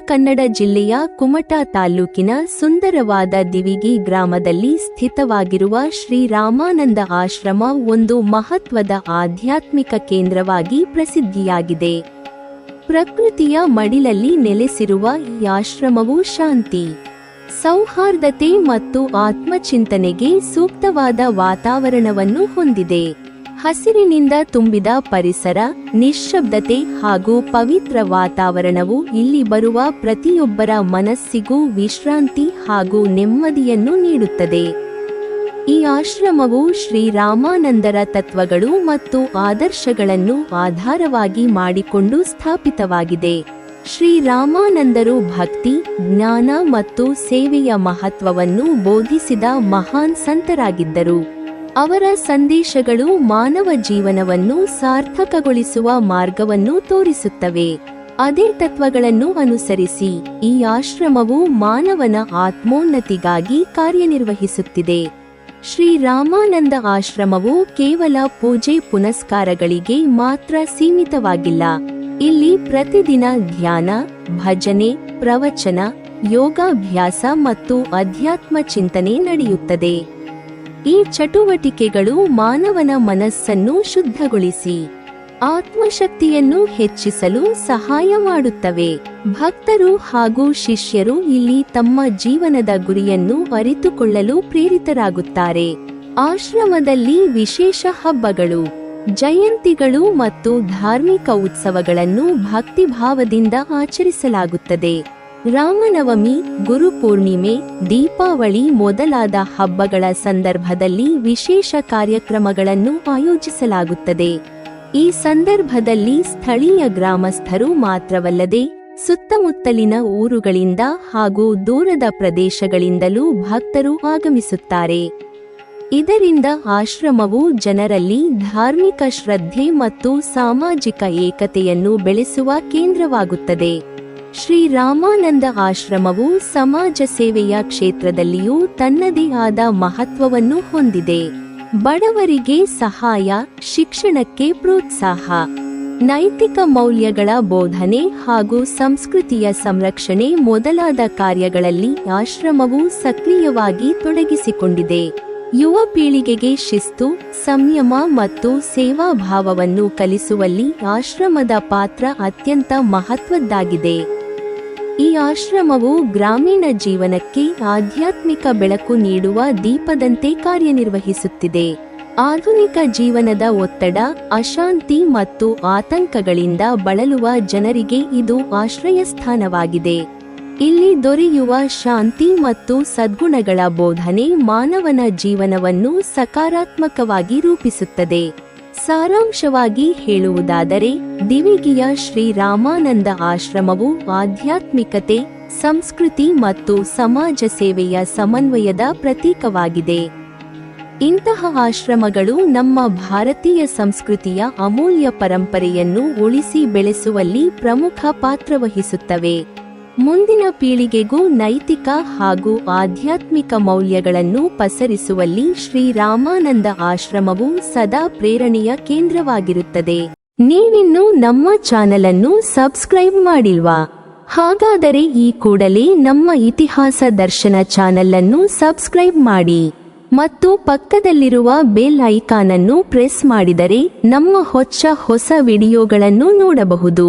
ಕನ್ನಡ ಜಿಲ್ಲೆಯ ಕುಮಟಾ ತಾಲೂಕಿನ ಸುಂದರವಾದ ದಿವಿಗಿ ಗ್ರಾಮದಲ್ಲಿ ಸ್ಥಿತವಾಗಿರುವ ಶ್ರೀ ರಾಮಾನಂದ ಆಶ್ರಮ ಒಂದು ಮಹತ್ವದ ಆಧ್ಯಾತ್ಮಿಕ ಕೇಂದ್ರವಾಗಿ ಪ್ರಸಿದ್ಧಿಯಾಗಿದೆ. ಪ್ರಕೃತಿಯ ಮಡಿಲಲ್ಲಿ ನೆಲೆಸಿರುವ ಈ ಆಶ್ರಮವು ಶಾಂತಿ, ಸೌಹಾರ್ದತೆ ಮತ್ತು ಆತ್ಮಚಿಂತನೆಗೆ ಸೂಕ್ತವಾದ ವಾತಾವರಣವನ್ನು ಹೊಂದಿದೆ. ಹಸಿರಿನಿಂದ ತುಂಬಿದ ಪರಿಸರ, ನಿಶ್ಶಬ್ದತೆ ಹಾಗೂ ಪವಿತ್ರ ವಾತಾವರಣವು ಇಲ್ಲಿ ಬರುವ ಪ್ರತಿಯೊಬ್ಬರ ಮನಸ್ಸಿಗೂ ವಿಶ್ರಾಂತಿ ಹಾಗೂ ನೆಮ್ಮದಿಯನ್ನು ನೀಡುತ್ತದೆ. ಈ ಆಶ್ರಮವು ಶ್ರೀ ರಾಮಾನಂದರ ತತ್ವಗಳು ಮತ್ತು ಆದರ್ಶಗಳನ್ನು ಆಧಾರವಾಗಿ ಮಾಡಿಕೊಂಡು ಸ್ಥಾಪಿತವಾಗಿದೆ. ಶ್ರೀ ರಾಮಾನಂದರು ಭಕ್ತಿ, ಜ್ಞಾನ ಮತ್ತು ಸೇವೆಯ ಮಹತ್ವವನ್ನು ಬೋಧಿಸಿದ ಮಹಾನ್ ಸಂತರಾಗಿದ್ದರು. ಅವರ ಸಂದೇಶಗಳು ಮಾನವ ಜೀವನವನ್ನು ಸಾರ್ಥಕಗೊಳಿಸುವ ಮಾರ್ಗವನ್ನು ತೋರಿಸುತ್ತವೆ. ಅದೇ ತತ್ವಗಳನ್ನು ಅನುಸರಿಸಿ ಈ ಆಶ್ರಮವು ಮಾನವನ ಆತ್ಮೋನ್ನತಿಗಾಗಿ ಕಾರ್ಯನಿರ್ವಹಿಸುತ್ತಿದೆ. ಶ್ರೀ ರಾಮಾನಂದ ಆಶ್ರಮವು ಕೇವಲ ಪೂಜೆ ಪುನಸ್ಕಾರಗಳಿಗೆ ಮಾತ್ರ ಸೀಮಿತವಾಗಿಲ್ಲ. ಇಲ್ಲಿ ಪ್ರತಿದಿನ ಧ್ಯಾನ, ಭಜನೆ, ಪ್ರವಚನ, ಯೋಗಾಭ್ಯಾಸ ಮತ್ತು ಅಧ್ಯಾತ್ಮ ಚಿಂತನೆ ನಡೆಯುತ್ತದೆ. ಈ ಚಟುವಟಿಕೆಗಳು ಮಾನವನ ಮನಸ್ಸನ್ನು ಶುದ್ಧಗೊಳಿಸಿ ಆತ್ಮಶಕ್ತಿಯನ್ನು ಹೆಚ್ಚಿಸಲು ಸಹಾಯ ಮಾಡುತ್ತವೆ. ಭಕ್ತರು ಹಾಗೂ ಶಿಷ್ಯರು ಇಲ್ಲಿ ತಮ್ಮ ಜೀವನದ ಗುರಿಯನ್ನು ಅರಿತುಕೊಳ್ಳಲು ಪ್ರೇರಿತರಾಗುತ್ತಾರೆ. ಆಶ್ರಮದಲ್ಲಿ ವಿಶೇಷ ಹಬ್ಬಗಳು, ಜಯಂತಿಗಳು ಮತ್ತು ಧಾರ್ಮಿಕ ಉತ್ಸವಗಳನ್ನು ಭಕ್ತಿಭಾವದಿಂದ ಆಚರಿಸಲಾಗುತ್ತದೆ. ರಾಮನವಮಿ, ಗುರುಪೂರ್ಣಿಮೆ, ದೀಪಾವಳಿ ಮೊದಲಾದ ಹಬ್ಬಗಳ ಸಂದರ್ಭದಲ್ಲಿ ವಿಶೇಷ ಕಾರ್ಯಕ್ರಮಗಳನ್ನು ಆಯೋಜಿಸಲಾಗುತ್ತದೆ. ಈ ಸಂದರ್ಭದಲ್ಲಿ ಸ್ಥಳೀಯ ಗ್ರಾಮಸ್ಥರು ಮಾತ್ರವಲ್ಲದೆ ಸುತ್ತಮುತ್ತಲಿನ ಊರುಗಳಿಂದ ಹಾಗೂ ದೂರದ ಪ್ರದೇಶಗಳಿಂದಲೂ ಭಕ್ತರು ಆಗಮಿಸುತ್ತಾರೆ. ಇದರಿಂದ ಆಶ್ರಮವು ಜನರಲ್ಲಿ ಧಾರ್ಮಿಕ ಶ್ರದ್ಧೆ ಮತ್ತು ಸಾಮಾಜಿಕ ಏಕತೆಯನ್ನು ಬೆಳೆಸುವ ಕೇಂದ್ರವಾಗುತ್ತದೆ. ಶ್ರೀ ರಾಮಾನಂದ ಆಶ್ರಮವು ಸಮಾಜ ಸೇವೆಯ ಕ್ಷೇತ್ರದಲ್ಲಿಯೂ ತನ್ನದೇ ಆದ ಮಹತ್ವವನ್ನು ಹೊಂದಿದೆ. ಬಡವರಿಗೆ ಸಹಾಯ, ಶಿಕ್ಷಣಕ್ಕೆ ಪ್ರೋತ್ಸಾಹ, ನೈತಿಕ ಮೌಲ್ಯಗಳ ಬೋಧನೆ ಹಾಗೂ ಸಂಸ್ಕೃತಿಯ ಸಂರಕ್ಷಣೆ ಮೊದಲಾದ ಕಾರ್ಯಗಳಲ್ಲಿ ಆಶ್ರಮವು ಸಕ್ರಿಯವಾಗಿ ತೊಡಗಿಸಿಕೊಂಡಿದೆ. ಯುವ ಪೀಳಿಗೆಗೆ ಶಿಸ್ತು, ಸಂಯಮ ಮತ್ತು ಸೇವಾಭಾವವನ್ನು ಕಲಿಸುವಲ್ಲಿ ಆಶ್ರಮದ ಪಾತ್ರ ಅತ್ಯಂತ ಮಹತ್ವದ್ದಾಗಿದೆ. ಈ ಆಶ್ರಮವು ಗ್ರಾಮೀಣ ಜೀವನಕ್ಕೆ ಆಧ್ಯಾತ್ಮಿಕ ಬೆಳಕು ನೀಡುವ ದೀಪದಂತೆ ಕಾರ್ಯನಿರ್ವಹಿಸುತ್ತಿದೆ. ಆಧುನಿಕ ಜೀವನದ ಒತ್ತಡ, ಅಶಾಂತಿ ಮತ್ತು ಆತಂಕಗಳಿಂದ ಬಳಲುವ ಜನರಿಗೆ ಇದು ಆಶ್ರಯ ಸ್ಥಾನವಾಗಿದೆ. ಇಲ್ಲಿ ದೊರೆಯುವ ಶಾಂತಿ ಮತ್ತು ಸದ್ಗುಣಗಳ ಬೋಧನೆ ಮಾನವನ ಜೀವನವನ್ನು ಸಕಾರಾತ್ಮಕವಾಗಿ ರೂಪಿಸುತ್ತದೆ. ಸಾರಾಂಶವಾಗಿ ಹೇಳುವುದಾದರೆ, ದಿವಿಗಿಯ ಶ್ರೀ ರಾಮಾನಂದ ಆಶ್ರಮವು ಆಧ್ಯಾತ್ಮಿಕತೆ, ಸಂಸ್ಕೃತಿ ಮತ್ತು ಸಮಾಜ ಸೇವೆಯ ಸಮನ್ವಯದ ಪ್ರತೀಕವಾಗಿದೆ. ಇಂತಹ ಆಶ್ರಮಗಳು ನಮ್ಮ ಭಾರತೀಯ ಸಂಸ್ಕೃತಿಯ ಅಮೂಲ್ಯ ಪರಂಪರೆಯನ್ನು ಉಳಿಸಿ ಬೆಳೆಸುವಲ್ಲಿ ಪ್ರಮುಖ ಪಾತ್ರವಹಿಸುತ್ತವೆ. ಮುಂದಿನ ಪೀಳಿಗೆಗೂ ನೈತಿಕ ಹಾಗೂ ಆಧ್ಯಾತ್ಮಿಕ ಮೌಲ್ಯಗಳನ್ನು ಪಸರಿಸುವಲ್ಲಿ ಶ್ರೀ ರಾಮಾನಂದ ಆಶ್ರಮವು ಸದಾ ಪ್ರೇರಣೆಯ ಕೇಂದ್ರವಾಗಿರುತ್ತದೆ. ನೀವಿನ್ನೂ ನಮ್ಮ ಚಾನೆಲ್ ಅನ್ನು ಸಬ್ಸ್ಕ್ರೈಬ್ ಮಾಡಿಲ್ವಾ? ಹಾಗಾದರೆ ಈ ಕೂಡಲೇ ನಮ್ಮ ಇತಿಹಾಸ ದರ್ಶನ ಚಾನೆಲ್ ಅನ್ನು ಸಬ್ಸ್ಕ್ರೈಬ್ ಮಾಡಿ ಮತ್ತು ಪಕ್ಕದಲ್ಲಿರುವ ಬೆಲ್ ಐಕಾನ್ ಅನ್ನು ಪ್ರೆಸ್ ಮಾಡಿದರೆ ನಮ್ಮ ಹೊಸ ವಿಡಿಯೋಗಳನ್ನು ನೋಡಬಹುದು.